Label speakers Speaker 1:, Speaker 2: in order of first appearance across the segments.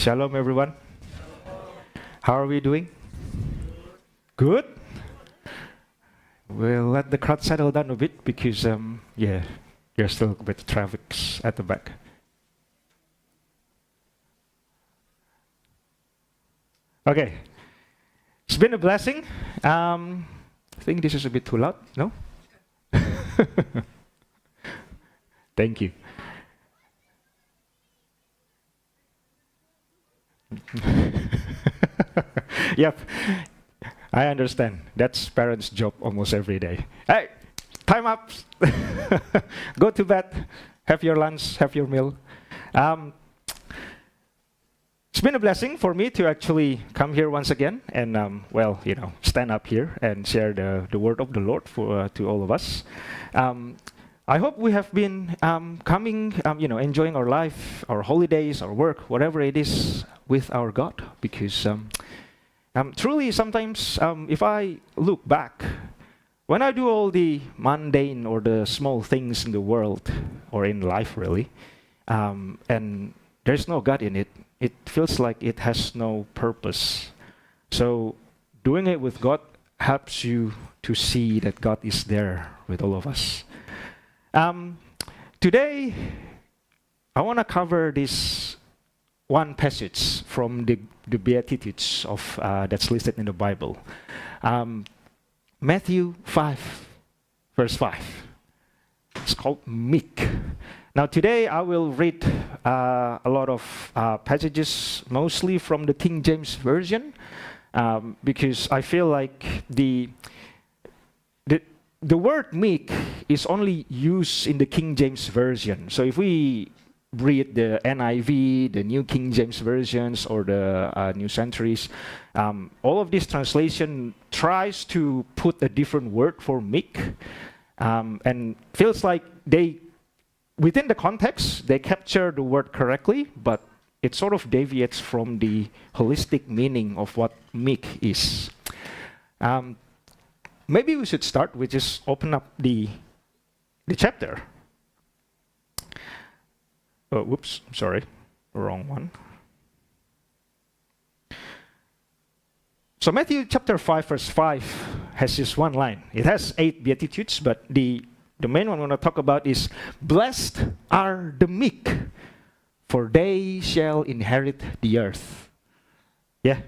Speaker 1: Shalom, everyone. How are we doing? Good? We'll let the crowd settle down a bit because, there's still a bit of traffic at the back. Okay. It's been a blessing. I think this is a bit too loud, no? Thank you. Yep, I understand. That's parents' job almost every day. Hey, time up. Go to bed. Have your lunch. Have your meal. It's been a blessing for me to actually come here once again and, stand up here and share the word of the Lord to all of us. I hope we have been enjoying our life, our holidays, our work, whatever it is, with our God. Because truly, sometimes, if I look back, when I do all the mundane or the small things in the world or in life, really, and there's no God in it, it feels like it has no purpose. So doing it with God helps you to see that God is there with all of us. Today, I want to cover this one passage from the Beatitudes of that's listed in the Bible. Matthew 5, verse 5. It's called Meek. Now today I will read a lot of passages, mostly from the King James Version, because I feel like the word meek is only used in the King James Version. So if we read the NIV, the New King James Versions, or the New Centuries, all of this translation tries to put a different word for meek, and feels like within the context, they capture the word correctly, but it sort of deviates from the holistic meaning of what meek is. Maybe we should start with just open up the chapter. Oh, whoops, sorry, wrong one. So Matthew chapter 5, verse 5 has this one line. It has 8 Beatitudes, but the main one I want to talk about is, "Blessed are the meek, for they shall inherit the earth." Yeah,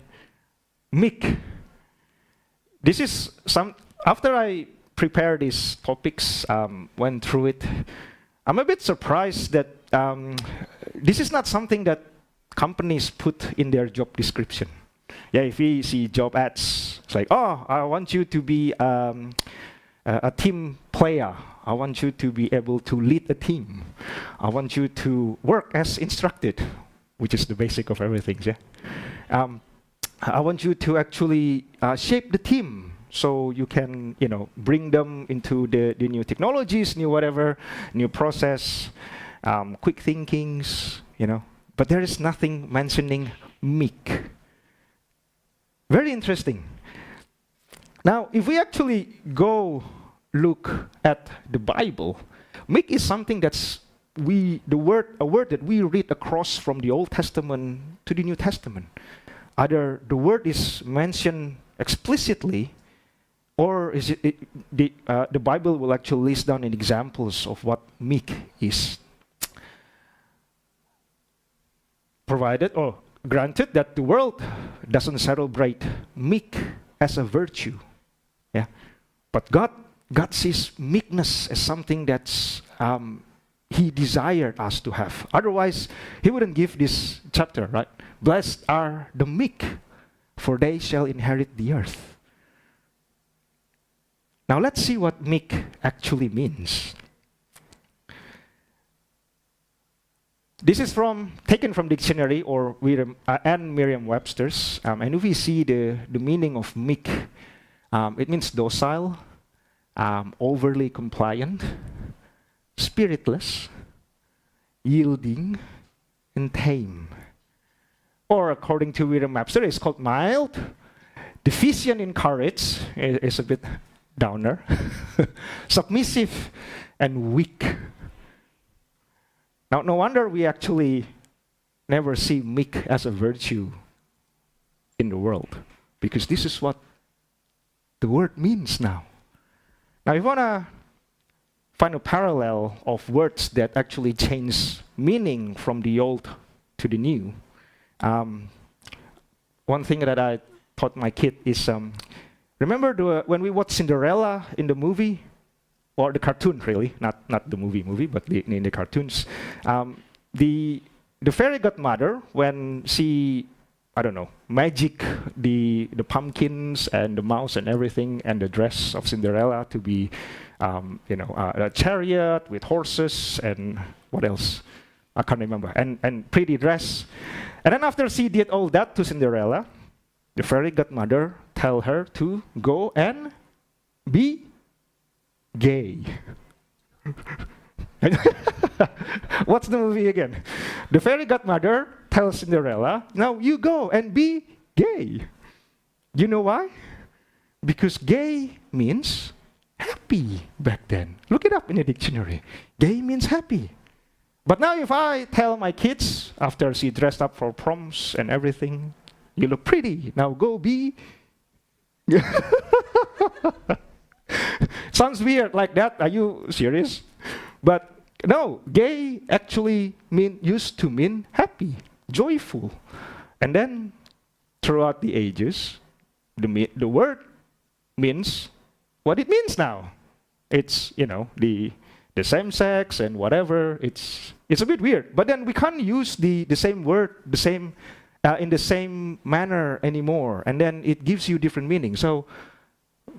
Speaker 1: meek. This is after I prepared these topics, went through it, I'm a bit surprised that this is not something that companies put in their job description. Yeah, if we see job ads, it's like, oh, I want you to be a team player. I want you to be able to lead a team. I want you to work as instructed, which is the basic of everything, yeah? I want you to actually shape the team so you can, bring them into the new technologies, new whatever, new process, quick thinkings, But there is nothing mentioning meek. Very interesting. Now, if we actually go look at the Bible, meek is something that's a word that we read across from the Old Testament to the New Testament. Either the word is mentioned explicitly, or is the Bible will actually list down in examples of what meek is. Provided or granted that the world doesn't celebrate meek as a virtue, yeah, but God sees meekness as something that's He desired us to have. Otherwise, He wouldn't give this chapter, right? Blessed are the meek, for they shall inherit the earth. Now let's see what meek actually means. This is taken from dictionary or and Merriam-Webster's, and if we see the meaning of meek, it means docile, overly compliant, spiritless, yielding, and tame. Or according to Merriam-Webster, it's called mild, deficient in courage, is a bit downer, submissive, and weak. Now, no wonder we actually never see meek as a virtue in the world, because this is what the word means now. Now, if you want to find a parallel of words that actually change meaning from the old to the new, one thing that I taught my kid is, remember when we watched Cinderella in the movie, or the cartoon really, not the movie, but in the cartoons, the fairy godmother, when she, I don't know, magic the pumpkins and the mouse and everything and the dress of Cinderella to be, a chariot with horses and what else? I can't remember. And pretty dress. And then after she did all that to Cinderella, the fairy godmother tell her to go and be gay. What's the movie again? The fairy godmother tells Cinderella, now you go and be gay. You know why? Because gay means happy back then. Look it up in the dictionary. Gay means happy. But now if I tell my kids, after she dressed up for proms and everything, you look pretty, now go be... Sounds weird like that. Are you serious? But no, gay actually used to mean happy, joyful. And then throughout the ages, the word means what it means now. It's, the same sex and whatever. It's a bit weird. But then we can't use the same word, in the same manner anymore. And then it gives you different meanings. So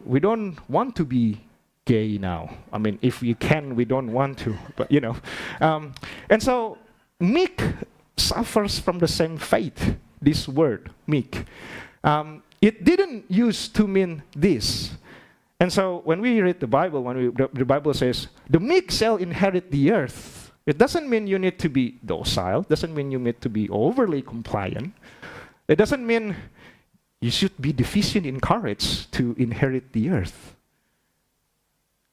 Speaker 1: we don't want to be gay now. I mean, if we can, we don't want to, but and so meek suffers from the same fate, this word, meek. It didn't used to mean this. And so when we read the Bible, the Bible says, the meek shall inherit the earth. It doesn't mean you need to be docile, doesn't mean you need to be overly compliant. It doesn't mean you should be deficient in courage to inherit the earth.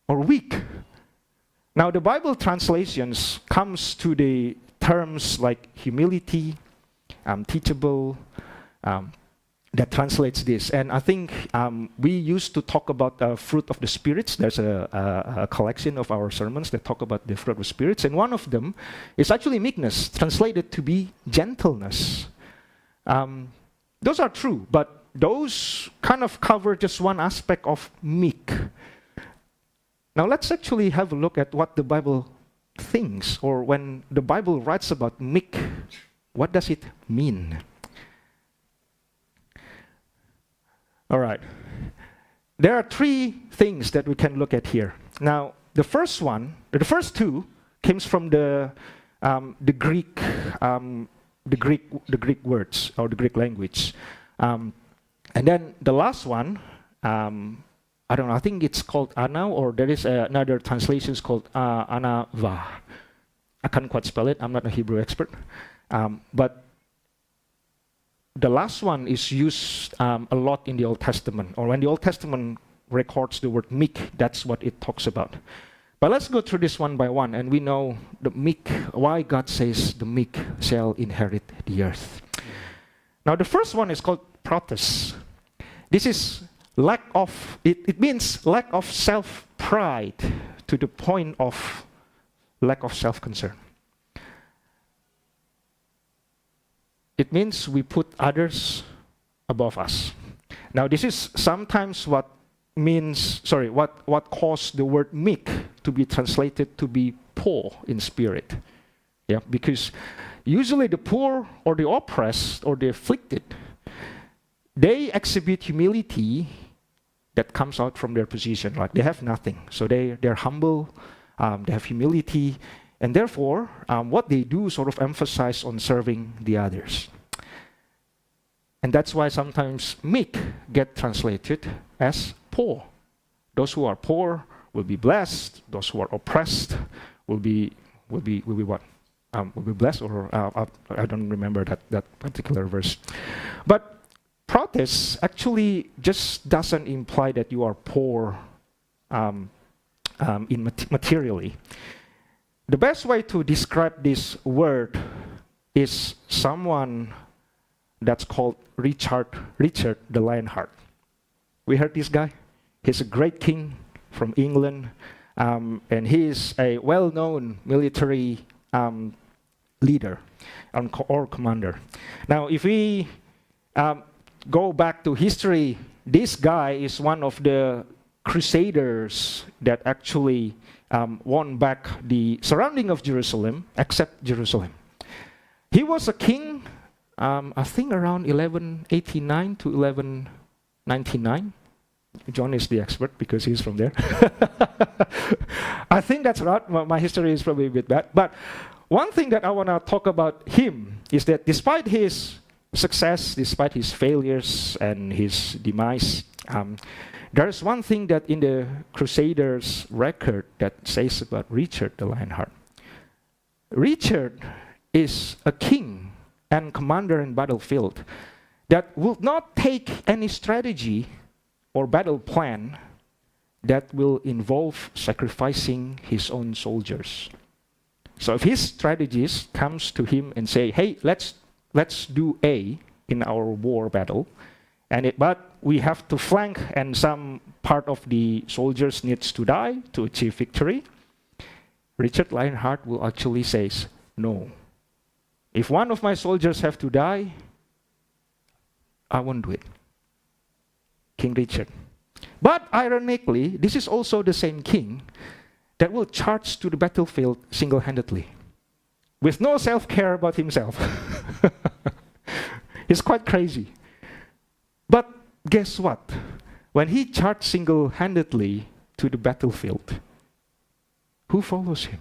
Speaker 1: Or weak. Now the Bible translations comes to the terms like humility, teachable, that translates this. And I think we used to talk about the fruit of the spirits. There's a collection of our sermons that talk about the fruit of the spirits. And one of them is actually meekness, translated to be gentleness. Those are true, but those kind of cover just one aspect of meek. Now let's actually have a look at what the Bible thinks, or when the Bible writes about meek, what does it mean? All right. There are three things that we can look at here. Now, the first two comes from the Greek words, or the Greek language. And then the last one, I don't know, I think it's called ana, or there is another translation called anava. I can't quite spell it, I'm not a Hebrew expert. But the last one is used a lot in the Old Testament, or when the Old Testament records the word meek, that's what it talks about. But let's go through this one by one, and we know the meek, why God says the meek shall inherit the earth. Now the first one is called protes. This is it means lack of self-pride to the point of lack of self-concern. It means we put others above us. Now this is sometimes what caused the word meek to be translated to be poor in spirit. Yeah, because usually the poor or the oppressed or the afflicted, they exhibit humility that comes out from their position. Like they have nothing. So they're humble, they have humility, and therefore what they do sort of emphasize on serving the others. And that's why sometimes meek get translated as poor. Those who are poor will be blessed. Those who are oppressed will be what? Will be blessed, or I don't remember that particular verse. But protes actually just doesn't imply that you are poor materially. The best way to describe this word is someone that's called Richard the Lionheart. We heard this guy? He's a great king from England, and he is a well-known military leader or commander. Now, if we go back to history, this guy is one of the crusaders that actually won back the surrounding of Jerusalem, except Jerusalem. He was a king, I think around 1189 to 1199. John is the expert because he's from there. I think that's right. Well, my history is probably a bit bad. But one thing that I want to talk about him is that despite his success, despite his failures and his demise, there's one thing that in the Crusaders' record that says about Richard the Lionheart. Richard is a king and commander in battlefield that will not take any strategy or battle plan that will involve sacrificing his own soldiers. So if his strategist comes to him and say, hey, let's do A in our war battle, but we have to flank and some part of the soldiers needs to die to achieve victory, Richard Lionheart will actually say, no. If one of my soldiers have to die, I won't do it. King Richard. But ironically, this is also the same king that will charge to the battlefield single-handedly, with no self-care about himself. He's quite crazy. But guess what? When he charged single-handedly to the battlefield, who follows him?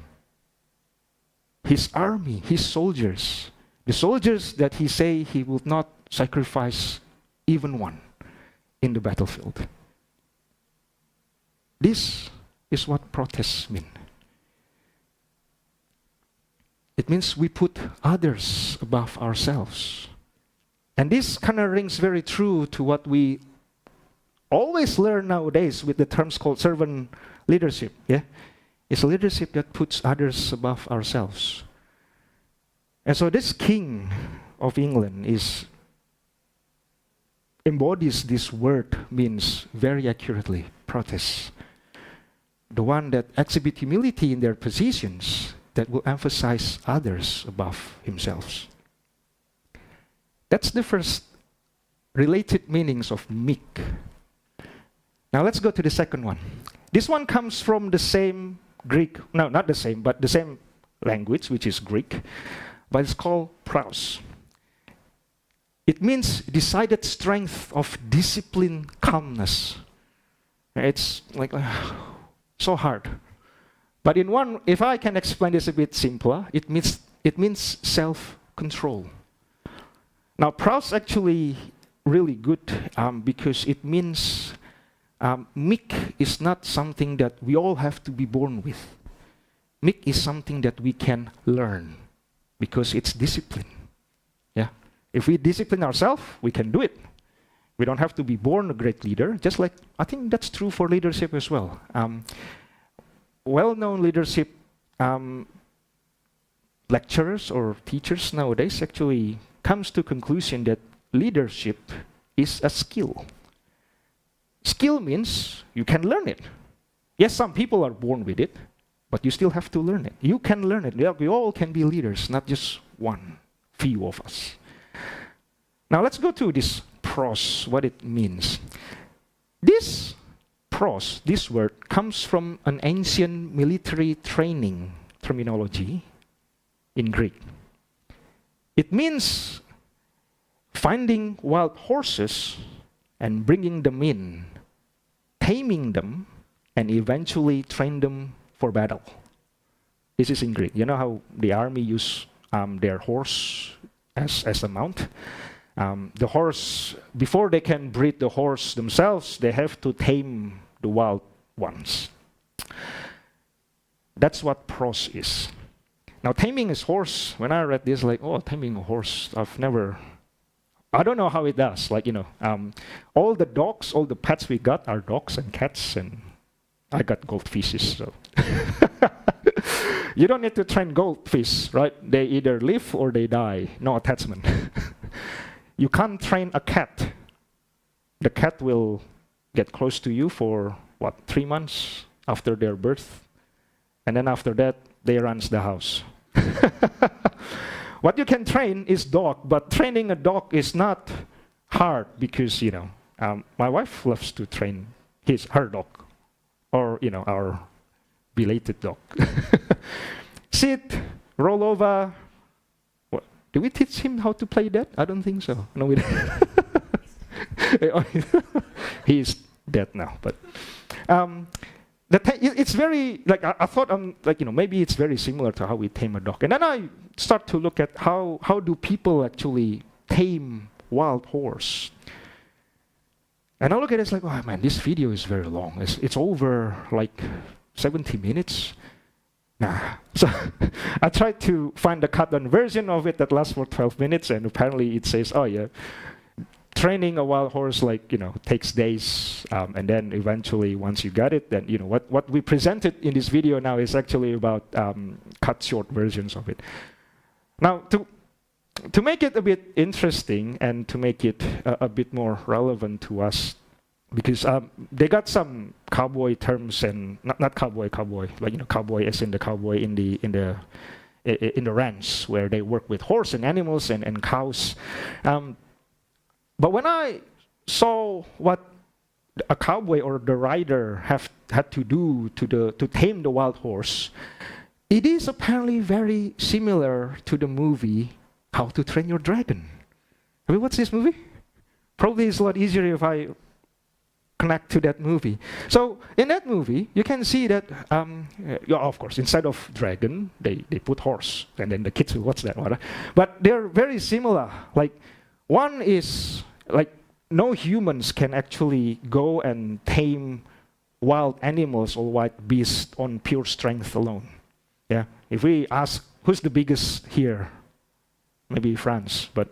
Speaker 1: His army, his soldiers. The soldiers that he say he would not sacrifice even one in the battlefield. This is what protests mean. It means we put others above ourselves. And this kind of rings very true to what we always learn nowadays with the terms called servant leadership. Yeah, it's a leadership that puts others above ourselves. And so this king of England embodies this word means very accurately, protest. The one that exhibit humility in their positions that will emphasize others above himself. That's the first related meanings of meek. Now let's go to the second one. This one comes from the same Greek, no, not the same, but the same language, which is Greek, but it's called praus. It means decided strength of disciplined calmness. It's like so hard. But if I can explain this a bit simpler, it means self-control. Now, praus actually really good because it means meek is not something that we all have to be born with. Meek is something that we can learn because it's discipline. Yeah. If we discipline ourselves, we can do it. We don't have to be born a great leader, just like I think that's true for leadership as well. Well-known leadership lecturers or teachers nowadays actually comes to conclusion that leadership is a skill. Skill means you can learn it. Yes, some people are born with it, but you still have to learn it. You can learn it. We all can be leaders, not just one, few of us. Now let's go to this pros, what it means. This pros, this word, comes from an ancient military training terminology in Greek. It means finding wild horses and bringing them in, taming them, and eventually train them for battle. This is in Greek. You know how the army use their horse as a mount? The horse, before they can breed the horse themselves, they have to tame the wild ones. That's what pros is. Now, taming a horse, when I read this, like, oh, taming a horse, I don't know how it does. Like, all the dogs, all the pets we got are dogs and cats, and I got goldfishes, so. You don't need to train goldfish, right? They either live or they die. No attachment. You can't train a cat. The cat will get close to you for, 3 months after their birth. And then after that, they runs the house. What you can train is dog, but training a dog is not hard because, my wife loves to train her dog, or, our belated dog. Sit, roll over. What? Do we teach him how to play that? I don't think so. No, we don't. He's dead now, but it's very, I thought, maybe it's very similar to how we tame a dog. And then I start to look at how do people actually tame wild horse. And I look at it, it's like, oh man, this video is very long. It's over 70 minutes. Nah. So I tried to find the cut-down version of it that lasts for 12 minutes, and apparently it says, oh yeah, training a wild horse takes days, and then eventually once you got it, then what we presented in this video now is actually about cut short versions of it. Now to make it a bit interesting and to make it a bit more relevant to us, because they got some cowboy terms, and not cowboy, cowboy as in the cowboy in the ranch where they work with horse and animals and cows. But when I saw what a cowboy or the rider had to do to tame the wild horse, it is apparently very similar to the movie How to Train Your Dragon. Have you watched this movie? Probably it's a lot easier if I connect to that movie. So in that movie, you can see that, of course, instead of dragon, they put horse, and then the kids will watch that one. But they're very similar. One is no humans can actually go and tame wild animals or wild beasts on pure strength alone. Yeah. If we ask who's the biggest here, maybe France. But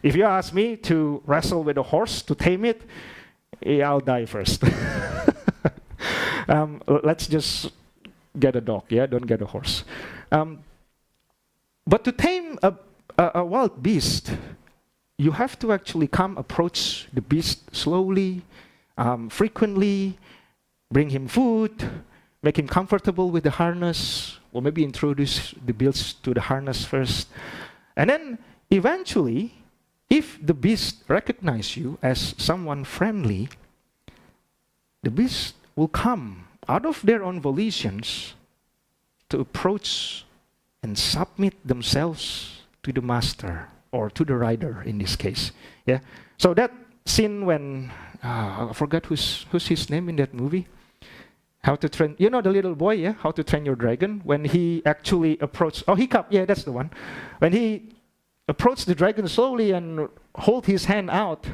Speaker 1: if you ask me to wrestle with a horse to tame it, I'll die first. Let's just get a dog. Yeah, don't get a horse. But to tame a wild beast, you have to actually approach the beast slowly, frequently, bring him food, make him comfortable with the harness, or maybe introduce the beast to the harness first. And then eventually, if the beast recognizes you as someone friendly, the beast will come out of their own volitions to approach and submit themselves to the master, or to the rider in this case. Yeah. So that scene when I forgot who's his name in that movie. How to Train, the little boy, yeah? How to Train Your Dragon. When he actually approached, Hiccup, yeah, that's the one. When he approached the dragon slowly and hold his hand out,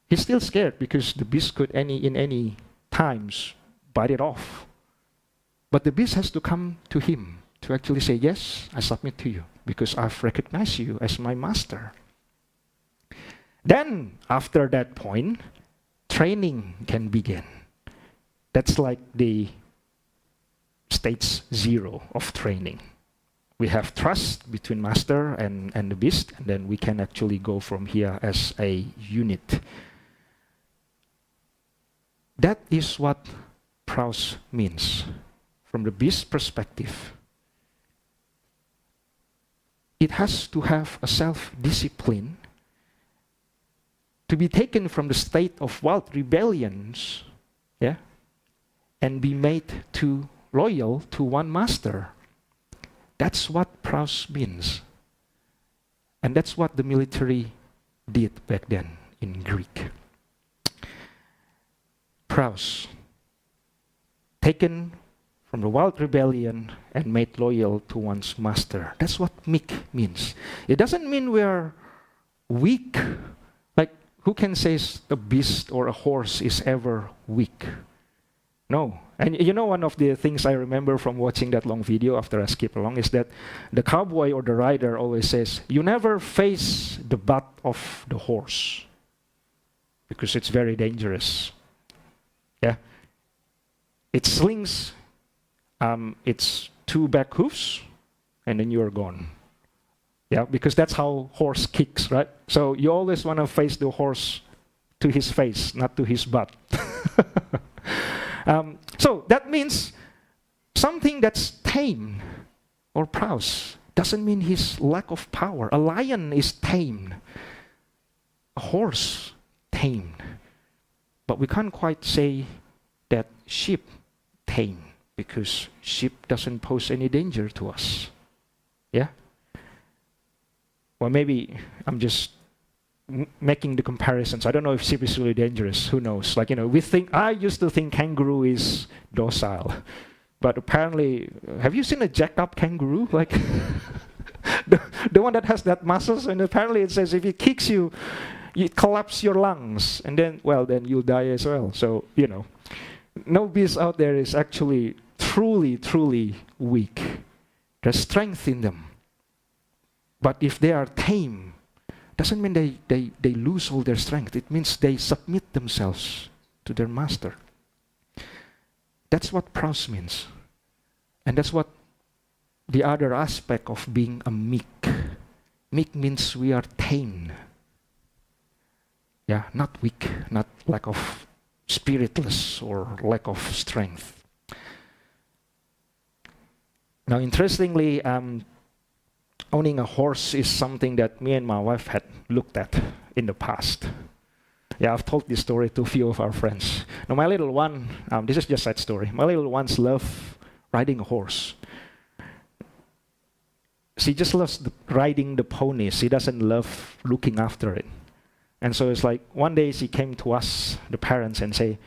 Speaker 1: he's still scared because the beast could in any times bite it off. But the beast has to come to him to actually say, yes, I submit to you, because I've recognized you as my master. Then, after that point, training can begin. That's like the stage 0 of training. We have trust between master and the beast, and then we can actually go from here as a unit. That is what praus means from the beast perspective. It has to have a self-discipline to be taken from the state of wild rebellions, yeah, and be made to loyal to one master. That's what praus means. And that's what the military did back then in Greek. Praus, taken from the wild rebellion and made loyal to one's master. That's what meek means. It doesn't mean we are weak. Who can say a beast or a horse is ever weak? No. And one of the things I remember from watching that long video after I skip along is that the cowboy or the rider always says, you never face the butt of the horse because it's very dangerous. Yeah. It slings its two back hoofs, and then you're gone. Yeah, because that's how horse kicks, right? So you always want to face the horse to his face, not to his butt. So that means something that's tame or prowess doesn't mean his lack of power. A lion is tamed. A horse tamed. But we can't quite say that sheep tame, because sheep doesn't pose any danger to us. Yeah? Well, maybe I'm just making the comparisons. I don't know if sheep is really dangerous. Who knows? Like, I used to think kangaroo is docile. But apparently, have you seen a jacked up kangaroo? Like, the one that has that muscles, and apparently it says if it kicks you, it collapses your lungs, and then you'll die as well. So, no beast out there is actually truly, truly weak. There's strength in them. But if they are tame, doesn't mean they lose all their strength. It means they submit themselves to their master. That's what prowess means. And that's what the other aspect of being a meek. Meek means we are tamed. Yeah, not weak, not lack of spiritless or lack of strength. Now, interestingly, owning a horse is something that me and my wife had looked at in the past. Yeah, I've told this story to a few of our friends. Now, my little one, this is just a side story. My little ones love riding a horse. She just loves riding the pony. She doesn't love looking after it. And so it's like one day she came to us, the parents, and say,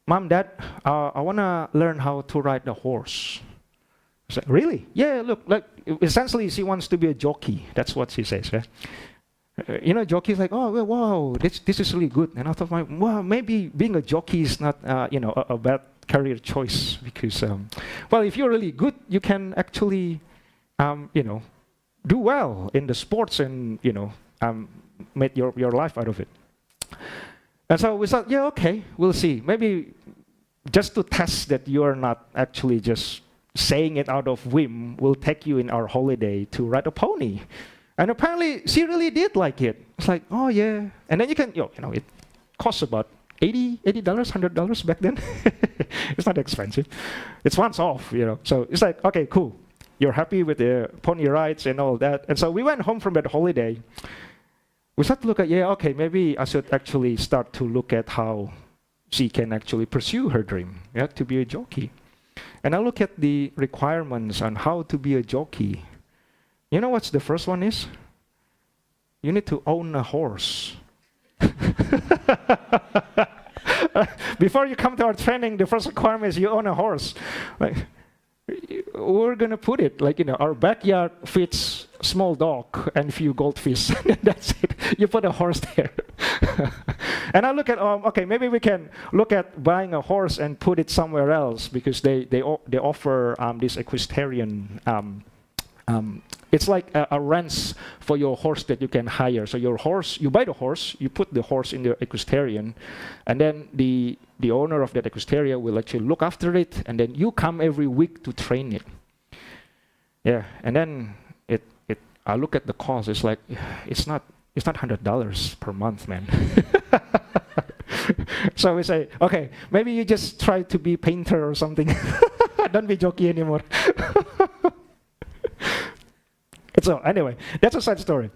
Speaker 1: "Mom, Dad, I want to learn how to ride the horse." I said, "Really?" "Yeah, look, like essentially she wants to be a jockey." That's what she says, right? Jockey's like, "Oh, well, wow, this is really good." And I thought, well, maybe being a jockey is not, a bad career choice, because, if you're really good, you can actually, do well in the sports and, make your life out of it. And so we thought, yeah, okay, we'll see. Maybe just to test that you are not actually just saying it out of whim, we'll take you in our holiday to ride a pony. And apparently, she really did like it. It's like, oh yeah. And then you can, it costs about $80, $100 back then. It's not expensive. It's once off, So it's like, okay, cool. You're happy with the pony rides and all that. And so we went home from that holiday. We started to look at, maybe I should actually start to look at how she can actually pursue her dream, to be a jockey. And I look at the requirements on how to be a jockey. You know what's the first one is? You need to own a horse. Before you come to our training, the first requirement is you own a horse. Like, we're gonna put it like, our backyard fits small dog and few goldfish. That's it. You put a horse there. And I look at, maybe we can look at buying a horse and put it somewhere else, because they offer this equestrian. It's like a rents for your horse that you can hire. So your horse, you buy the horse, you put the horse in the equestrian, and then the owner of that equestrian will actually look after it, and then you come every week to train it. Yeah, and then I look at the cost. It's like it's not $100 per month, man. So we say, okay, maybe you just try to be painter or something. Don't be jockey anymore. So anyway, that's a side story.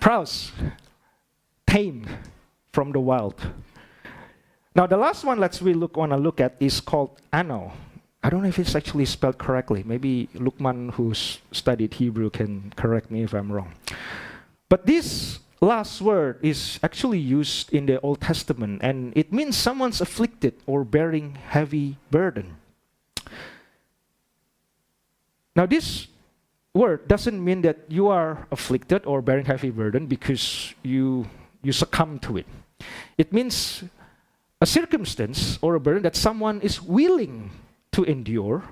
Speaker 1: Prowess, tame from the wild. Now the last one want to look at is called ano. I don't know if it's actually spelled correctly. Maybe Lukman, who's studied Hebrew, can correct me if I'm wrong. But this last word is actually used in the Old Testament, and it means someone's afflicted or bearing heavy burden. Now this word doesn't mean that you are afflicted or bearing heavy burden because you succumb to it. It means a circumstance or a burden that someone is willing to endure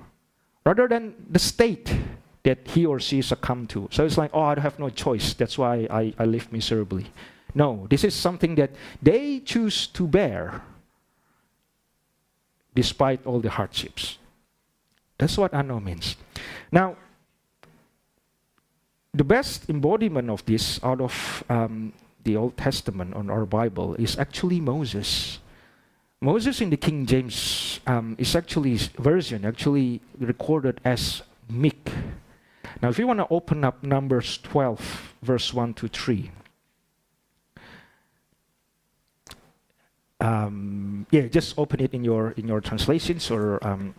Speaker 1: rather than the state that he or she succumbed to. So it's like, I have no choice. That's why I live miserably. No, this is something that they choose to bear despite all the hardships. That's what ano means. Now, the best embodiment of this out of the Old Testament on our Bible is actually Moses. Moses in the King James is actually version actually recorded as Meek. Now, if you want to open up Numbers 12, verse 1 to 3. Just open it in your translations or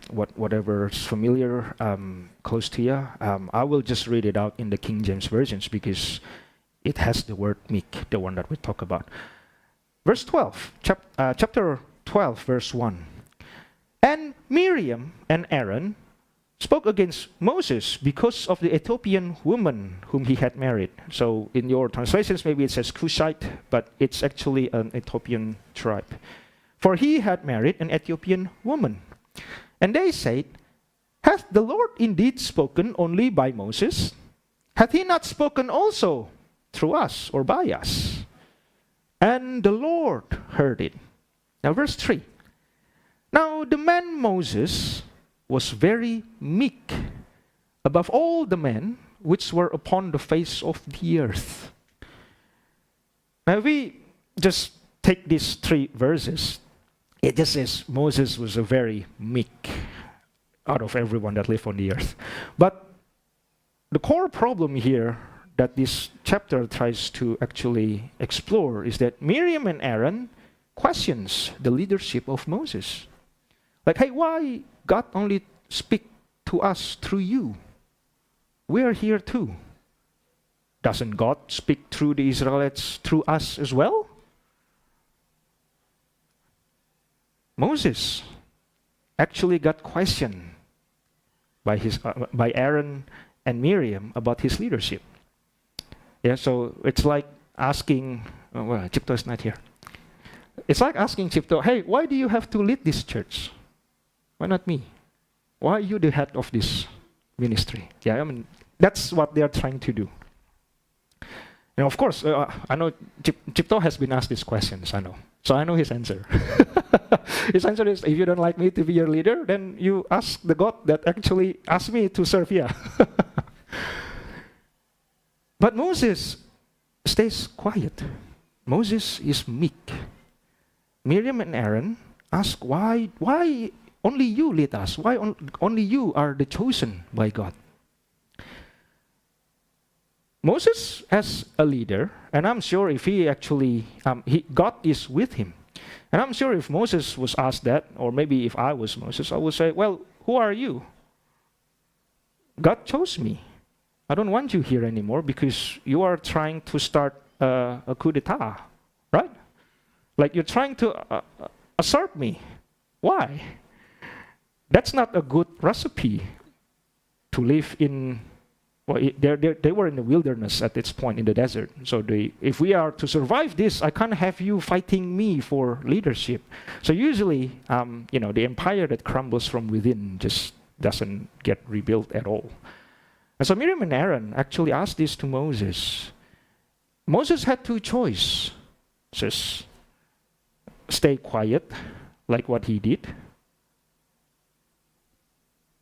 Speaker 1: whatever is familiar close to you. I will just read it out in the King James versions because it has the word meek, the one that we talk about. Verse 12, chapter 12, verse 1. And Miriam and Aaron spoke against Moses because of the Ethiopian woman whom he had married. So in your translations, maybe it says Cushite, but it's actually an Ethiopian tribe. For he had married an Ethiopian woman. And they said, hath the Lord indeed spoken only by Moses? Hath he not spoken also through us or by us? And the Lord heard it. Now verse 3. Now the man Moses was very meek above all the men which were upon the face of the earth. Now we just take these 3 verses. It just says Moses was a very meek out of everyone that lived on the earth. But the core problem here that this chapter tries to actually explore is that Miriam and Aaron questions the leadership of Moses. Like, hey, why God only speak to us through you? We are here too. Doesn't God speak through the Israelites through us as well? Moses actually got questioned by Aaron and Miriam about his leadership. Yeah, so it's like asking, Chipto is not here. It's like asking Chipto, hey, why do you have to lead this church? Why not me? Why are you the head of this ministry? Yeah, I mean, that's what they are trying to do. And of course, I know Chipto has been asked these questions, I know. So I know his answer. His answer is, if you don't like me to be your leader, then you ask the God that actually asked me to serve here. But Moses stays quiet. Moses is meek. Miriam and Aaron ask, why only you lead us? Why only you are the chosen by God? Moses as a leader, and I'm sure if he actually, God is with him. And I'm sure if Moses was asked that, or maybe if I was Moses, I would say, well, who are you? God chose me. I don't want you here anymore because you are trying to start a coup d'etat, right? Like you're trying to usurp me. Why? That's not a good recipe to live in. Well, they were in the wilderness at this point in the desert. So if we are to survive this, I can't have you fighting me for leadership. So usually, the empire that crumbles from within just doesn't get rebuilt at all. And so Miriam and Aaron actually asked this to Moses. Moses had 2 choices. Says, stay quiet, like what he did,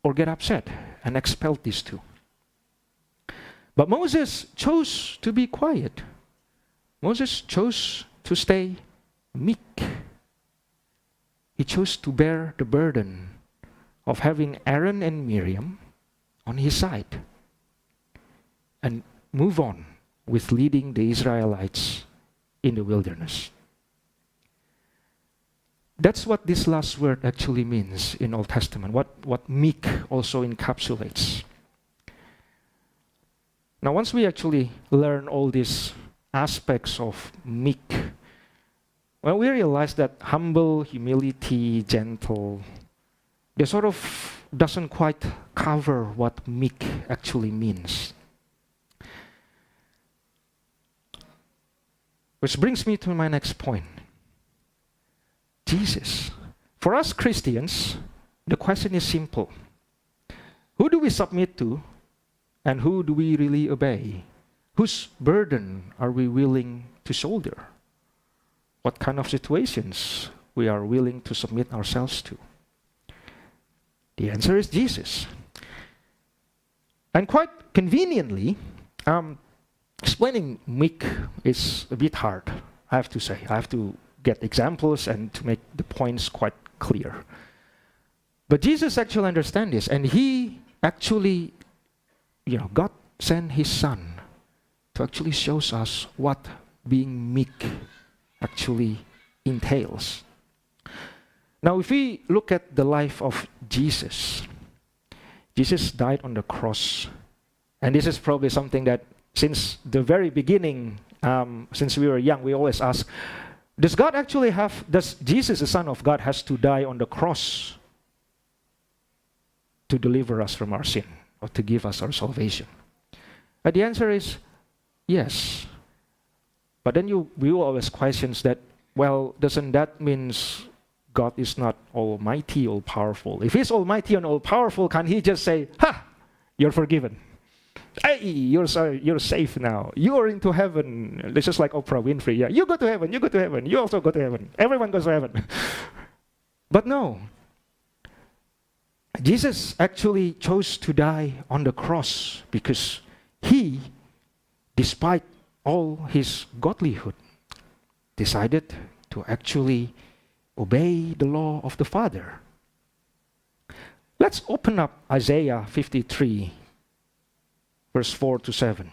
Speaker 1: or get upset and expel these 2. But Moses chose to be quiet. Moses chose to stay meek. He chose to bear the burden of having Aaron and Miriam on his side and move on with leading the Israelites in the wilderness. That's what this last word actually means in Old Testament, what meek also encapsulates. Now, once we actually learn all these aspects of meek, well, we realize that humble, humility, gentle, they sort of doesn't quite cover what meek actually means. Which brings me to my next point. Jesus. For us Christians, the question is simple. Who do we submit to? And who do we really obey? Whose burden are we willing to shoulder? What kind of situations we are willing to submit ourselves to? The answer is Jesus. And quite conveniently, explaining Meek is a bit hard, I have to say. I have to get examples and to make the points quite clear. But Jesus actually understands this, and he actually, God sent his son to actually show us what being meek actually entails. Now, if we look at the life of Jesus, Jesus died on the cross. And this is probably something that since the very beginning, since we were young, we always ask, does Jesus, the Son of God, has to die on the cross to deliver us from our sin or to give us our salvation? But the answer is yes. But then we will always question that, well, doesn't that mean God is not almighty, all-powerful? If he's almighty and all-powerful, can he just say, you're forgiven? Hey, you're safe now. You're into heaven. It's just like Oprah Winfrey. Yeah, you go to heaven, you go to heaven, you also go to heaven. Everyone goes to heaven. But no. Jesus actually chose to die on the cross because he, despite all his godlyhood, decided to actually obey the law of the Father. Let's open up Isaiah 53, verse 4 to 7.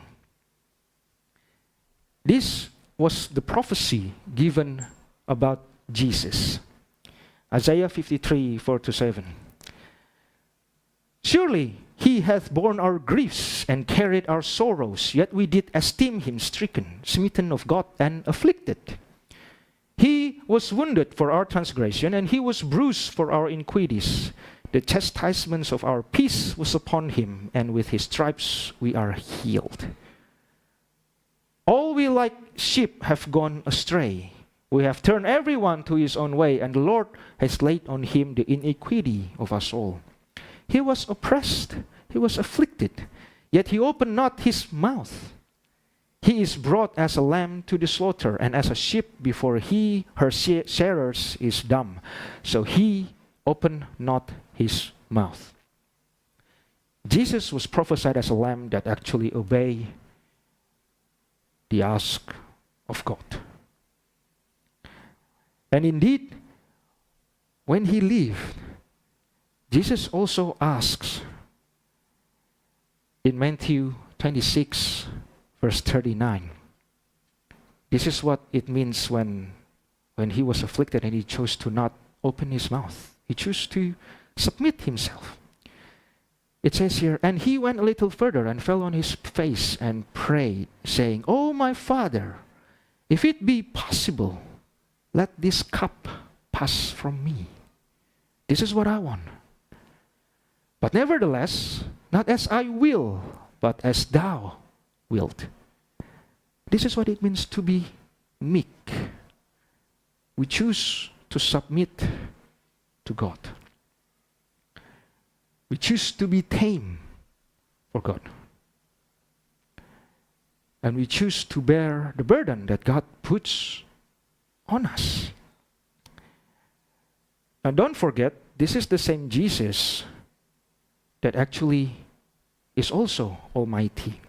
Speaker 1: This was the prophecy given about Jesus. Isaiah 53, 4 to 7. Surely he hath borne our griefs and carried our sorrows, yet we did esteem him stricken, smitten of God, and afflicted. He was wounded for our transgression, and he was bruised for our iniquities. The chastisement of our peace was upon him, and with his stripes we are healed. All we like sheep have gone astray. We have turned everyone to his own way, and the Lord has laid on him the iniquity of us all. He was oppressed, he was afflicted, yet he opened not his mouth. He is brought as a lamb to the slaughter, and as a sheep before her shearers is dumb. So he opened not his mouth. Jesus was prophesied as a lamb that actually obeyed the ask of God. And indeed, when he lived, Jesus also asks in Matthew 26, verse 39. This is what it means when he was afflicted and he chose to not open his mouth. He chose to submit himself. It says here, and he went a little further and fell on his face and prayed, saying, "O my Father, if it be possible, let this cup pass from me. This is what I want. But nevertheless, not as I will, but as thou wilt." This is what it means to be meek. We choose to submit to God. We choose to be tame for God. And we choose to bear the burden that God puts on us. And don't forget, this is the same Jesus that actually is also almighty.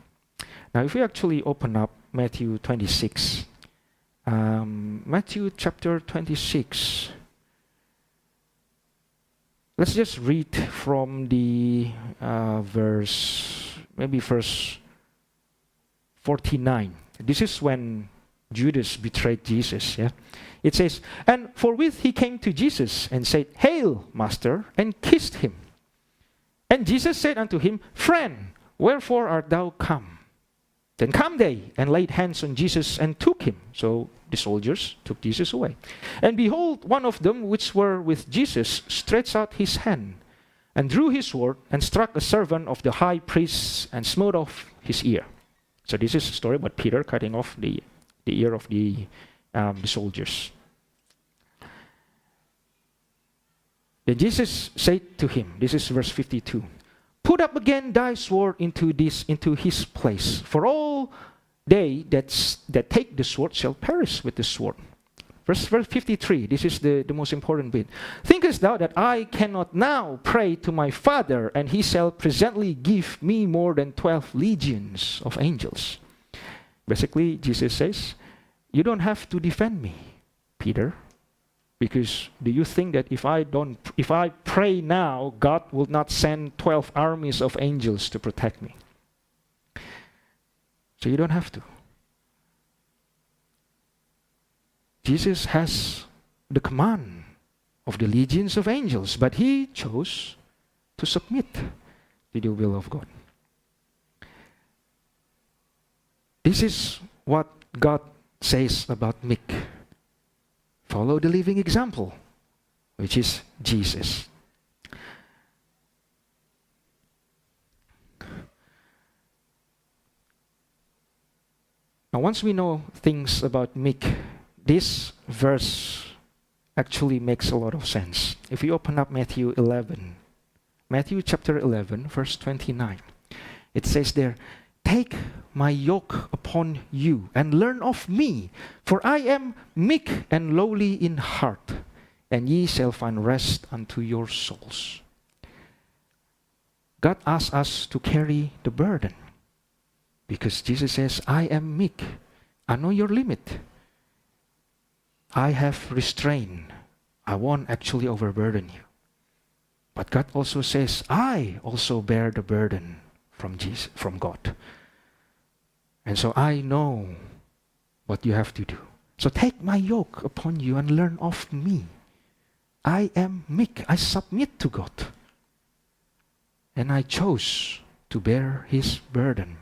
Speaker 1: Now, if we actually open up Matthew 26, Matthew chapter 26, let's just read from the verse 49. This is when Judas betrayed Jesus. Yeah, it says, "And forthwith he came to Jesus and said, Hail, Master, and kissed him. And Jesus said unto him, Friend, wherefore art thou come? Then come they and laid hands on Jesus and took him." So the soldiers took Jesus away. "And behold, one of them which were with Jesus stretched out his hand and drew his sword and struck a servant of the high priest and smote off his ear." So this is a story about Peter cutting off the ear of the soldiers. Then Jesus said to him, this is verse 52, "Put up again thy sword into his place, for all they that take the sword shall perish with the sword." Verse 53, this is the most important bit. Thinkest thou that I cannot now pray to my Father, and he shall presently give me more than 12 legions of angels? Basically, Jesus says, you don't have to defend me, Peter, because do you think that if I pray now, God will not send 12 armies of angels to protect me? So you don't have to. Jesus has the command of the legions of angels, but he chose to submit to the will of God. This is what God says about Meek. Follow the living example, which is Jesus. Now, once we know things about Meek, this verse actually makes a lot of sense. If you open up Matthew chapter 11, verse 29, it says there, take my yoke upon you and learn of me, for I am meek and lowly in heart, and ye shall find rest unto your souls. God asks us to carry the burden because Jesus says, I am meek. I know your limit. I have restraint. I won't actually overburden you. But God also says, I also bear the burden from God. And so I know what you have to do. So take my yoke upon you and learn of me. I am meek. I submit to God. And I chose to bear his burden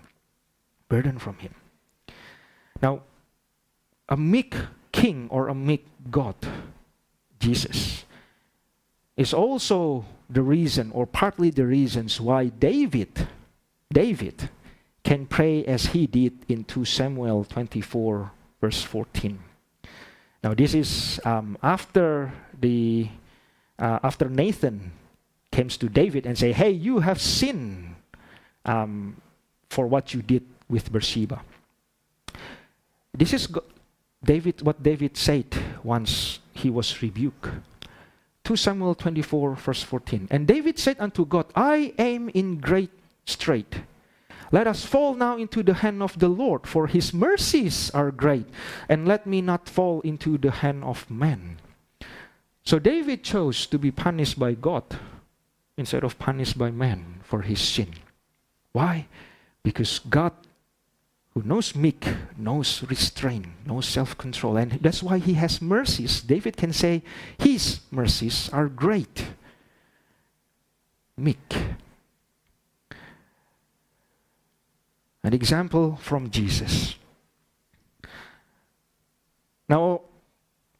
Speaker 1: from him. Now, a meek king or a meek God, Jesus, is also the reason or partly the reasons why David can pray as he did in 2 Samuel 24 verse 14. Now this is after Nathan comes to David and say, hey, you have sinned for what you did with Bathsheba. This is what David said once he was rebuked. 2 Samuel 24 verse 14. And David said unto God, I am in great strait. Let us fall now into the hand of the Lord, for his mercies are great, and let me not fall into the hand of man. So David chose to be punished by God instead of punished by man for his sin. Why? Because God, who knows meek, knows restraint, knows self-control, and that's why he has mercies. David can say his mercies are great. Meek. An example from Jesus. Now,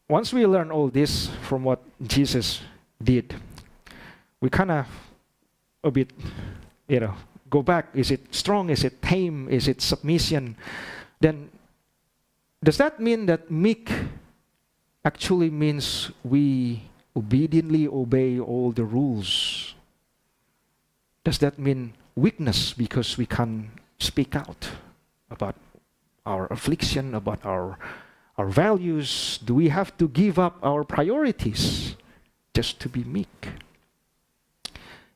Speaker 1: once we learn all this from what Jesus did, we kind of a bit, go back. Is it strong? Is it tame? Is it submission? Then, does that mean that meek actually means we obediently obey all the rules? Does that mean weakness because we can't speak out about our affliction, about our values? Do we have to give up our priorities just to be meek?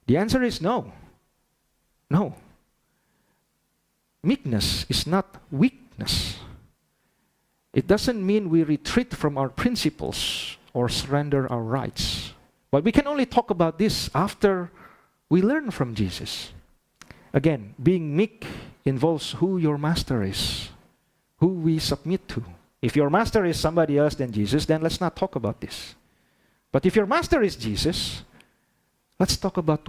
Speaker 1: The answer is no. No. Meekness is not weakness. It doesn't mean we retreat from our principles or surrender our rights. But we can only talk about this after we learn from Jesus. Again, being meek involves who your master is, who we submit to. If your master is somebody else than Jesus, then let's not talk about this. But if your master is Jesus, let's talk about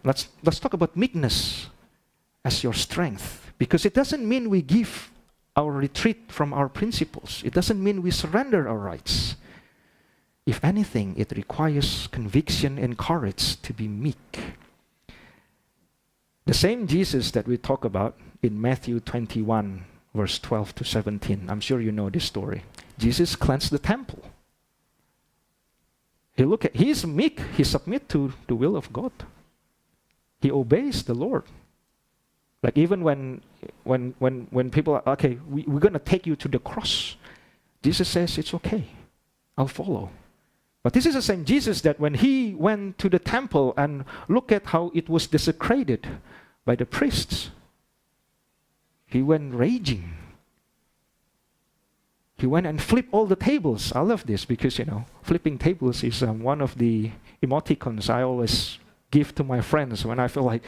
Speaker 1: let's talk about meekness as your strength. Because it doesn't mean we give our retreat from our principles. It doesn't mean we surrender our rights. If anything, it requires conviction and courage to be meek. The same Jesus that we talk about in Matthew 21, verse 12 to 17. I'm sure you know this story. Jesus cleansed the temple. He's meek. He submits to the will of God. He obeys the Lord. Like even when people are, okay, we're going to take you to the cross. Jesus says, it's okay, I'll follow. But this is the same Jesus that when he went to the temple and look at how it was desecrated by the priests, he went raging. He went and flipped all the tables. I love this because, flipping tables is one of the emoticons I always give to my friends when I feel like,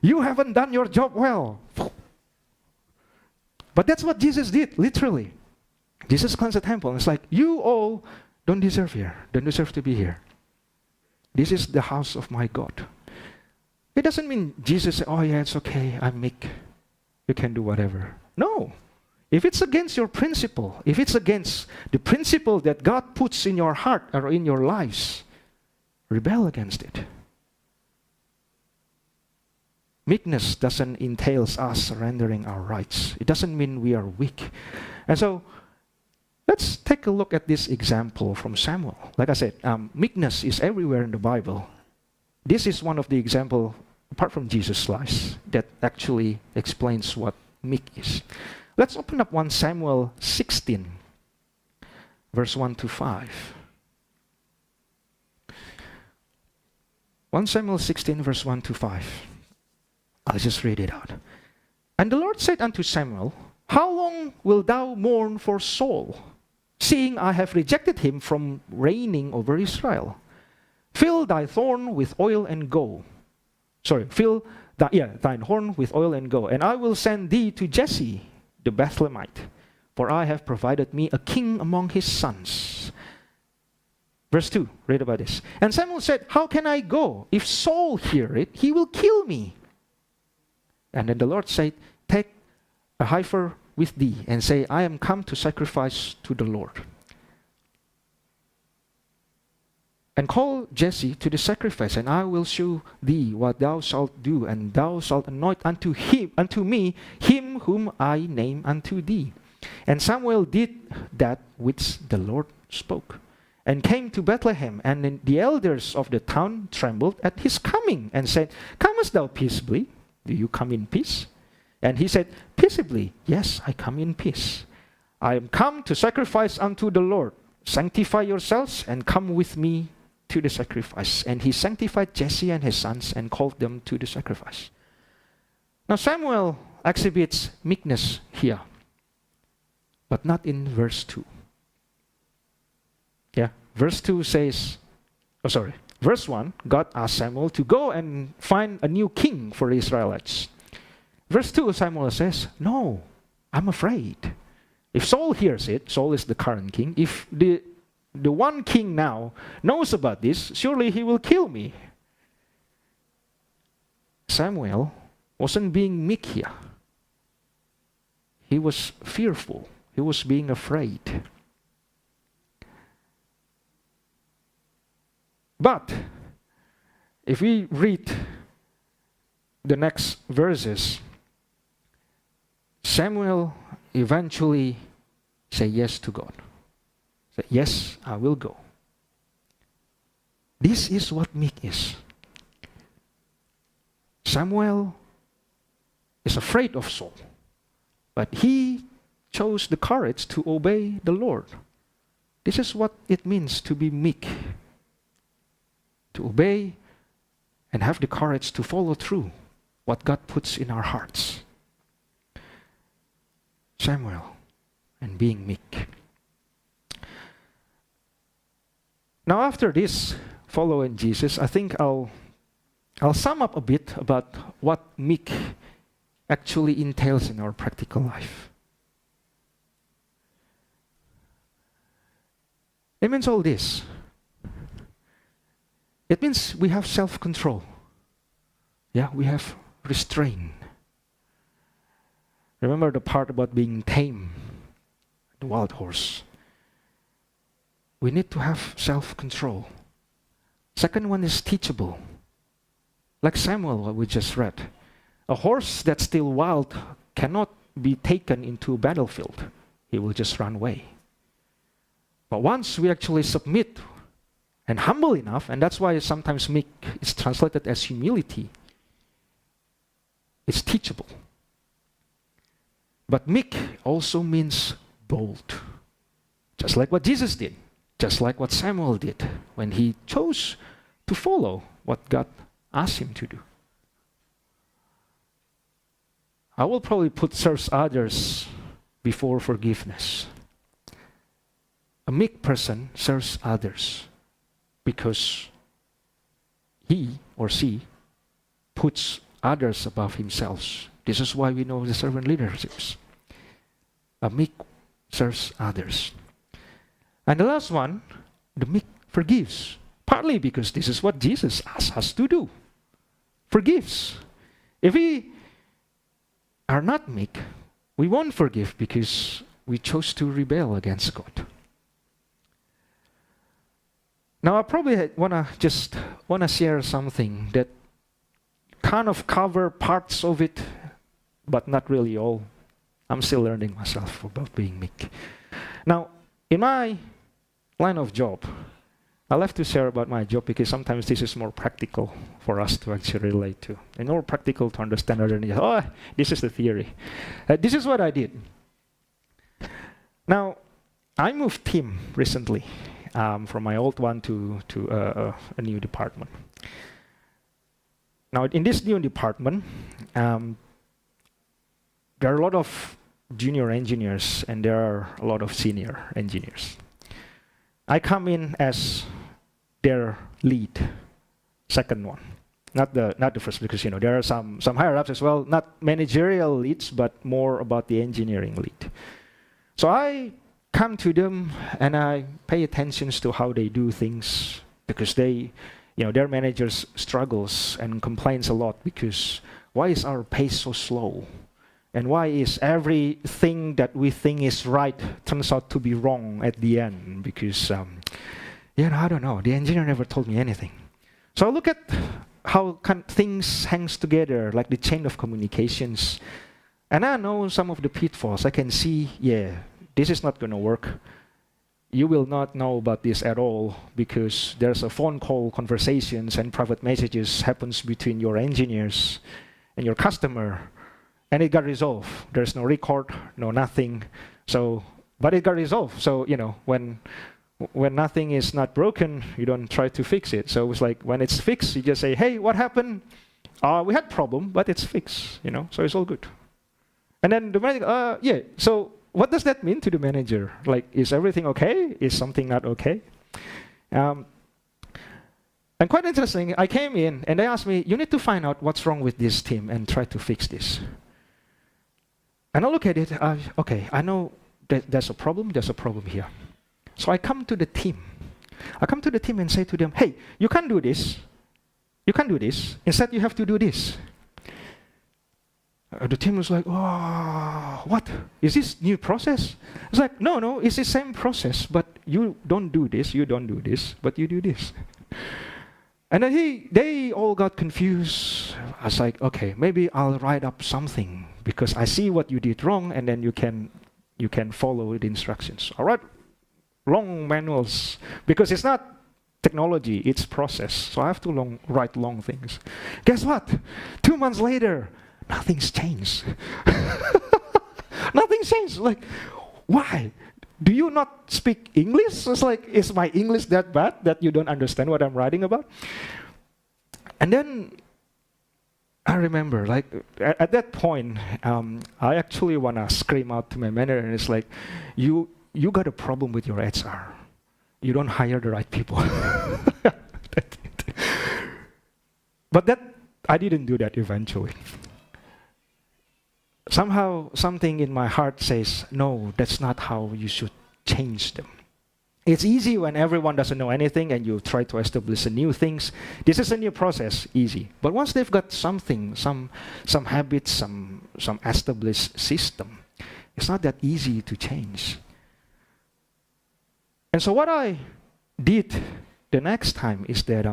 Speaker 1: you haven't done your job well. But that's what Jesus did, literally. Jesus cleansed the temple. And it's like, you all don't deserve to be here. This is the house of my God. It doesn't mean Jesus said, oh yeah, it's okay, I'm meek. You can do whatever. No. If it's against your principle, if it's against the principle that God puts in your heart or in your lives, rebel against it. Meekness doesn't entail us surrendering our rights. It doesn't mean we are weak. And so, let's take a look at this example from Samuel. Like I said, meekness is everywhere in the Bible. This is one of the examples, apart from Jesus' life, that actually explains what meek is. Let's open up 1 Samuel 16, verse 1 to 5. 1 Samuel 16, verse 1 to 5. I'll just read it out. And the Lord said unto Samuel, how long wilt thou mourn for Saul, seeing I have rejected him from reigning over Israel? Fill thy horn with oil and go. Thine horn with oil and go. And I will send thee to Jesse the Bethlehemite, for I have provided me a king among his sons. Verse 2, read about this. And Samuel said, how can I go? If Saul hear it, he will kill me. And then the Lord said, take a heifer with thee, and say, I am come to sacrifice to the Lord. And call Jesse to the sacrifice, and I will shew thee what thou shalt do, and thou shalt anoint unto me him whom I name unto thee. And Samuel did that which the Lord spoke, and came to Bethlehem, and the elders of the town trembled at his coming, and said, comest thou peaceably? Do you come in peace? And he said, peaceably, yes, I come in peace. I am come to sacrifice unto the Lord. Sanctify yourselves, and come with me to the sacrifice. And he sanctified Jesse and his sons, and called them to the sacrifice. Now Samuel exhibits meekness here, but not in verse 2. Verse 2 says, verse 1, God asked Samuel to go and find a new king for the Israelites. Verse 2, Samuel says, no, I'm afraid. If Saul hears it, Saul is the current king, if the one king now knows about this, surely he will kill me. Samuel wasn't being meek here. He was fearful. He was being afraid. But if we read the next verses, Samuel eventually said yes to God. Said, yes, I will go. This is what meek is. Samuel is afraid of Saul, but he chose the courage to obey the Lord. This is what it means to be meek. To obey and have the courage to follow through what God puts in our hearts. Samuel and being meek. Now after this, following Jesus, I think I'll sum up a bit about what meek actually entails in our practical life. It means all this. It means we have self-control. We have restraint. Remember the part about being tame, the wild horse. We need to have self-control. Second one is teachable. Like Samuel, what we just read. A horse that's still wild cannot be taken into a battlefield. He will just run away. But once we actually submit and humble enough, and that's why sometimes meek is translated as humility, it's teachable. But meek also means bold. Just like what Jesus did. Just like what Samuel did when he chose to follow what God asked him to do. I will probably put serves others before forgiveness. A meek person serves others because he or she puts others above himself. This is why we know the servant leaderships. A meek serves others. And the last one, the meek forgives. Partly because this is what Jesus asks us to do. Forgives. If we are not meek, we won't forgive because we chose to rebel against God. Now I probably wanna share something that kind of cover parts of it, but not really all. I'm still learning myself about being meek. Now, in my line of job, I love to share about my job because sometimes this is more practical for us to actually relate to, and more practical to understand rather than this is the theory. This is what I did. Now, I moved team recently from my old one to a new department. Now, in this new department, there are a lot of junior engineers and there are a lot of senior engineers. I come in as their lead, second one, not the first, because there are some higher ups as well, not managerial leads, but more about the engineering lead. So I come to them and I pay attention to how they do things because they, their managers struggles and complains a lot because why is our pace so slow? And why is everything that we think is right turns out to be wrong at the end? Because, I don't know. The engineer never told me anything. So I look at how things hangs together, like the chain of communications. And I know some of the pitfalls. I can see, this is not going to work. You will not know about this at all because there's a phone call conversations and private messages happens between your engineers and your customer. And it got resolved. There's no record, no nothing. But it got resolved. So, when nothing is not broken, you don't try to fix it. So it's like when it's fixed, you just say, hey, what happened? We had problem, but it's fixed, so it's all good. And then the manager, so what does that mean to the manager? Like, is everything okay? Is something not okay? And quite interesting, I came in and they asked me, you need to find out what's wrong with this team and try to fix this. And I look at it, okay, I know that there's a problem here. So I come to the team. I come to the team and say to them, hey, you can't do this. You can't do this. Instead, you have to do this. The team was like, oh, what? Is this new process? It's like, no, it's the same process, but you don't do this, but you do this. And then they all got confused. I was like, okay, maybe I'll write up something because I see what you did wrong, and then you can follow the instructions. All right, long manuals because it's not technology, it's process. So I have to write long things. Guess what? 2 months later, nothing's changed. Nothing's changed. Like, why? Do you not speak English? It's like, is my English that bad that you don't understand what I'm writing about? And then I remember, like, at that point, I actually want to scream out to my manager, and it's like, you got a problem with your HR. You don't hire the right people. But I didn't do that eventually. Somehow, something in my heart says, no, that's not how you should change them. It's easy when everyone doesn't know anything and you try to establish new things. This is a new process, easy. But once they've got something, some habits, some established system, it's not that easy to change. And so what I did the next time is that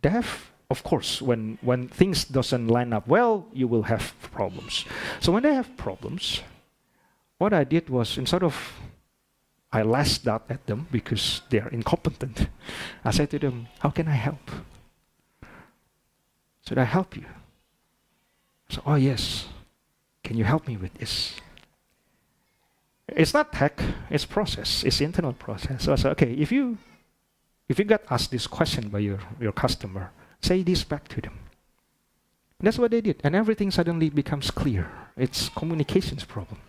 Speaker 1: they have, of course, when things doesn't line up well, you will have problems. So when they have problems, what I did was, instead of I lashed out at them because they are incompetent, I said to them, how can I help? Should I help you? So, oh yes, can you help me with this? It's not tech, it's process, it's internal process. So I said, okay, if you get asked this question by your customer, say this back to them. That's what they did. And everything suddenly becomes clear. It's communications problem.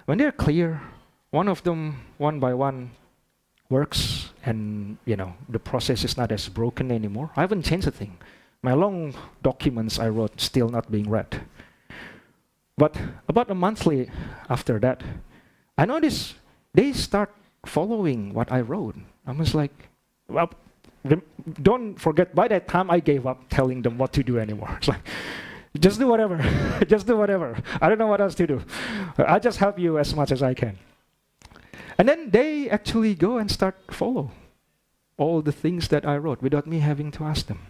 Speaker 1: When they're clear, one of them, one by one, works, and the process is not as broken anymore. I haven't changed a thing. My long documents I wrote still not being read. But about a month after that, I noticed they start following what I wrote. I was like, well, don't forget, by that time I gave up telling them what to do anymore. It's like, just do whatever. Just do whatever. I don't know what else to do. I'll just help you as much as I can. And then they actually go and start follow all the things that I wrote without me having to ask them.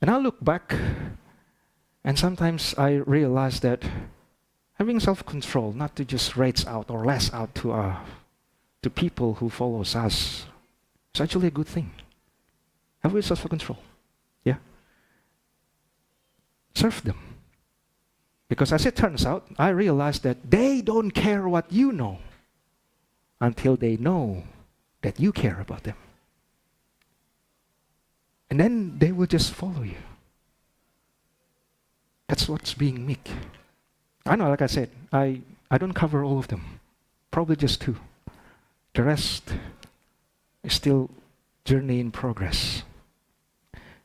Speaker 1: And I look back, and sometimes I realize that having self-control, not to just rage out or lash out to people who follows us, is actually a good thing. Have self-control. Yeah. Serve them. Because as it turns out, I realized that they don't care what you know until they know that you care about them. And then they will just follow you. That's what's being meek. I know, like I said, I don't cover all of them. Probably just 2. The rest is still journey in progress.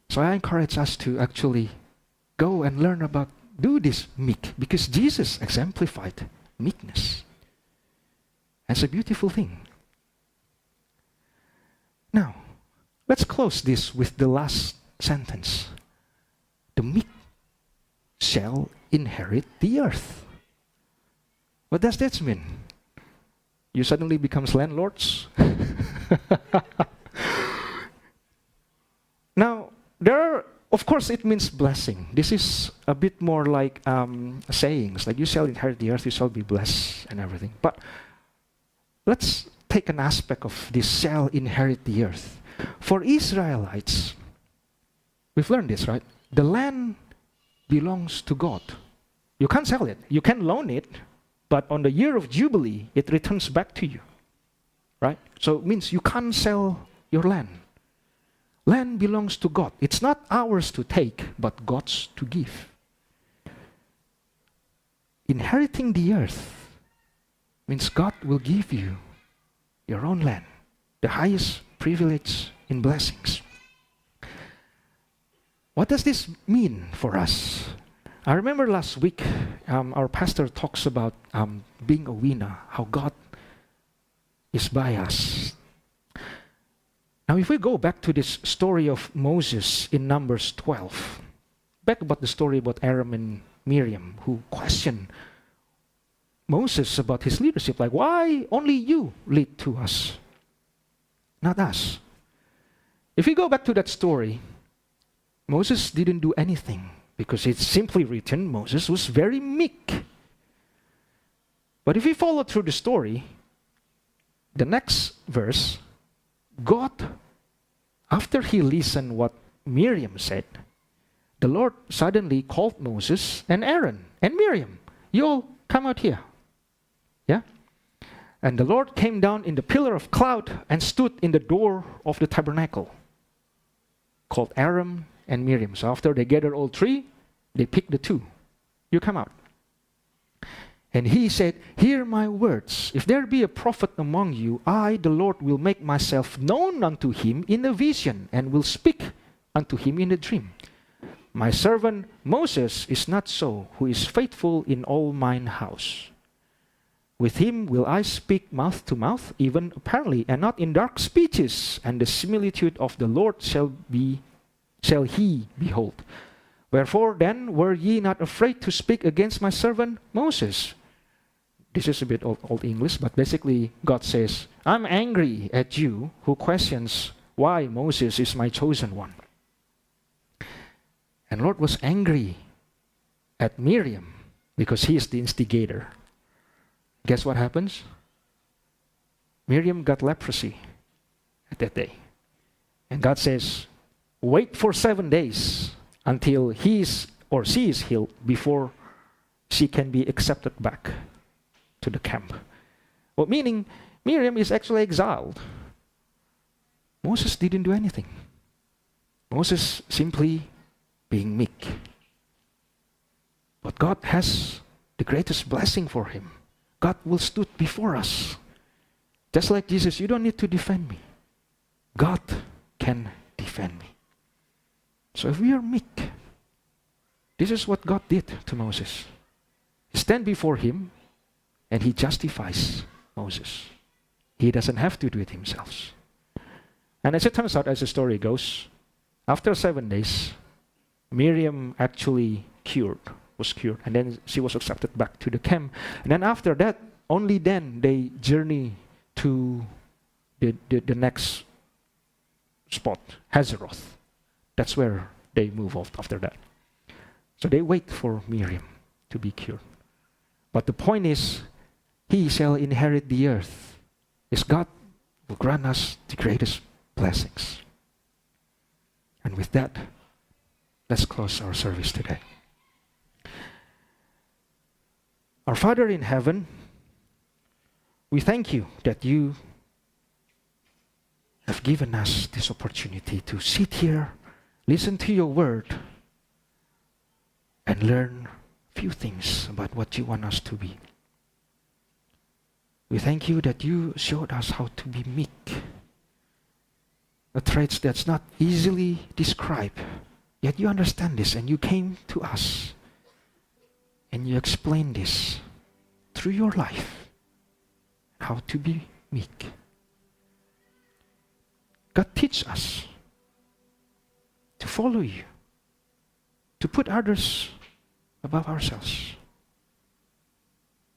Speaker 1: So I encourage us to actually go and learn about, do this meek, because Jesus exemplified meekness. That's a beautiful thing. Now, let's close this with the last sentence. The meek shall inherit the earth. What does that mean? You suddenly becomes landlords? Now, of course, it means blessing. This is a bit more like sayings, like you shall inherit the earth, you shall be blessed, and everything. But let's take an aspect of this shall inherit the earth. For Israelites, we've learned this, right? The land belongs to God. You can't sell it. You can loan it, but on the year of Jubilee, it returns back to you, right? So it means you can't sell your land. Land belongs to God. It's not ours to take, but God's to give. Inheriting the earth means God will give you your own land, the highest privilege in blessings. What does this mean for us? I remember last week, our pastor talks about being a winner, how God is by us. Now, if we go back to this story of Moses in Numbers 12, back about the story about Aaron and Miriam, who questioned Moses about his leadership, like, why only you lead to us, not us? If we go back to that story, Moses didn't do anything because it's simply written, Moses was very meek. But if we follow through the story, the next verse, God, after he listened what Miriam said, the Lord suddenly called Moses and Aaron and Miriam. You all come out here. Yeah? And the Lord came down in the pillar of cloud and stood in the door of the tabernacle, called Aaron and Miriam. So after they gathered all 3, they picked the 2. You come out. And he said, hear my words. If there be a prophet among you, I, the Lord, will make myself known unto him in a vision, and will speak unto him in a dream. My servant Moses is not so, who is faithful in all mine house. With him will I speak mouth to mouth, even apparently, and not in dark speeches, and the similitude of the Lord shall he behold. Wherefore then were ye not afraid to speak against my servant Moses? This is a bit old English, but basically God says, I'm angry at you who questions why Moses is my chosen one. And Lord was angry at Miriam because he is the instigator. Guess what happens? Miriam got leprosy at that day. And God says, wait for 7 days until he is or she is healed before she can be accepted back to the camp. Well, meaning Miriam is actually exiled. Moses didn't do anything. Moses simply being meek. But God has the greatest blessing for him. God will stood before us. Just like Jesus, you don't need to defend me. God can defend me. So if we are meek, this is what God did to Moses. He stand before him and he justifies Moses. He doesn't have to do it himself. And as it turns out, as the story goes, after 7 days, Miriam actually was cured, and then she was accepted back to the camp. And then after that, only then they journey to the next spot, Hazeroth. That's where they move off after that. So they wait for Miriam to be cured. But the point is, he shall inherit the earth. Is God will grant us the greatest blessings. And with that, let's close our service today. Our Father in heaven, we thank you that you have given us this opportunity to sit here, listen to your word, and learn a few things about what you want us to be. We thank you that you showed us how to be meek, a trait that's not easily described, yet you understand this and you came to us and you explained this through your life, how to be meek. God, teach us to follow you, to put others above ourselves,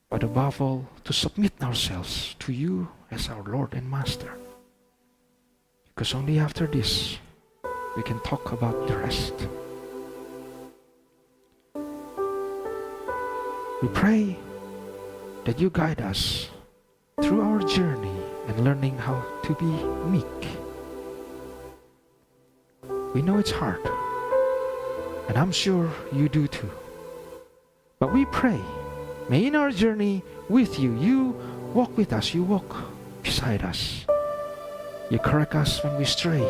Speaker 1: but above all, to submit ourselves to you as our Lord and Master. Because only after this, we can talk about the rest. We pray that you guide us through our journey and learning how to be meek. We know it's hard, and I'm sure you do too. But we pray, may in our journey with you, you walk with us, you walk beside us. You correct us when we stray,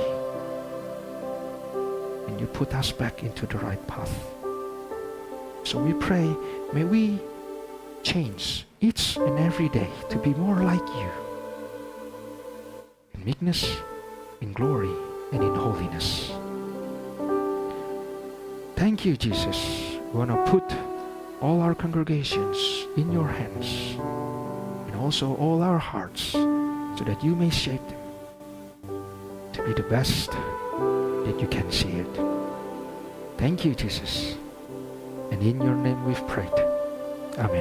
Speaker 1: and you put us back into the right path. So we pray, may we change each and every day to be more like you in meekness, in glory, and in holiness. Thank you, Jesus. We want to put all our congregations in your hands and also all our hearts so that you may shape them to be the best that you can see it. Thank you, Jesus. And in your name we've prayed. Amen.